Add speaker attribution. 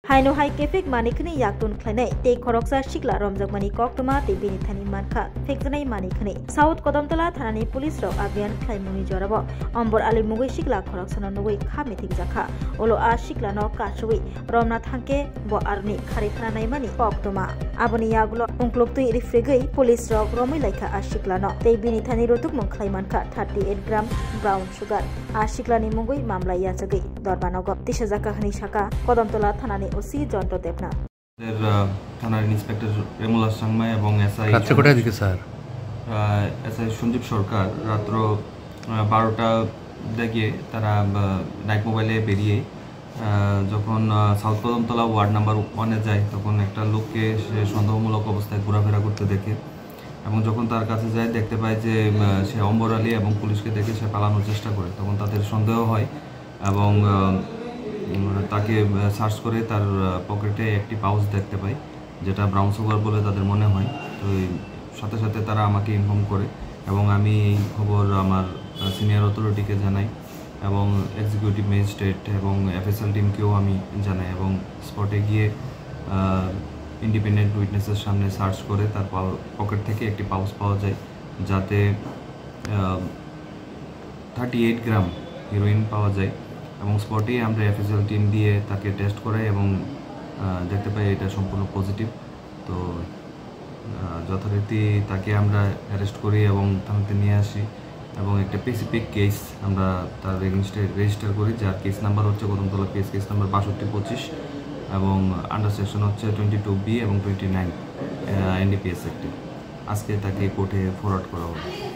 Speaker 1: Haino hai kefik manikni yaktun klanai te khoroksa shikla romjak mani koktoma te bini thani mankha fikjanai manikni South Kodamtala thanani police rok abyan khlaimuni jorabo ombor ali mugui shikla khoroksano nugui khami thikjakha olo a shikla no kachui romna thangke bo arni khari thanai mani koktoma aboni yagulo ungkloptui rifregei police rok romai laika a shikla no te bini thani rotuk mung khlaimankha 38 gram brown sugar a shikla ni mugui mamla yachagai dorbanogo tisajaka khani shaka Kodamtala thanani OC যন্ত্র দেবনা
Speaker 2: থানার inspector রেমুলা সাংমাই এবং SI
Speaker 3: রাত্রে কটার দিকে sir
Speaker 2: SI Sanjeev সরকার রাত্র 12টা দিকে তারা night মোবাইলে বেরিয়ে যখন সাউথ কদমতলা ওয়ার্ড নাম্বার 1-এ যায় তখন একটা লোককে সে সন্দেহমূলক অবস্থায় ঘোরাফেরা করতে দেখে এবং যখন তার কাছে যায় দেখতে পায় যে সে অম্বর আলী এবং পুলিশকে দেখে সে পালানোর চেষ্টা করে তখন তাদের সন্দেহ হয় এবং তাকে সার্চ করে তার পকেটে একটি পাউচ দেখতে পাই যেটা ব্রাউন সুগার বলে তাদের মনে হয় তো সাথে সাথে তারা আমাকে ইনফর্ম করে এবং আমি এই খবর আমার সিনিয়র অথরিটিকে জানাই এবং এক্সিকিউটিভ ম্যাজিস্ট্রেট এবং এফএসএল টিমকেও আমি জানাই এবং স্পটে গিয়ে ইন্ডিপেন্ডেন্ট উইটনেসের সামনে সার্চ করে তার পকেট থেকে একটি পাউচ পাওয়া যায় যাতে 38 গ্রাম হিরোইন পাওয়া যায় এবং স্পটে আমরা এফএসএল টিম দিয়ে তাকে টেস্ট করাই এবং দেখতে পাই এটা সম্পূর্ণ পজিটিভ তো যথারীতি তাকে আমরা অ্যারেস্ট করি এবং থানাতে নিয়ে আসি এবং একটা স্পেসিফিক কেস আমরা তার রেজিস্টার করি যার কেস নাম্বার হচ্ছে কদমতলা কেস নাম্বার 6225 এবং আন্ডার সেকশন হচ্ছে 22B এবং 29 এনডিপিএস অ্যাক্টে আজকে তাকে কোর্টে ফরওয়ার্ড করা হবে।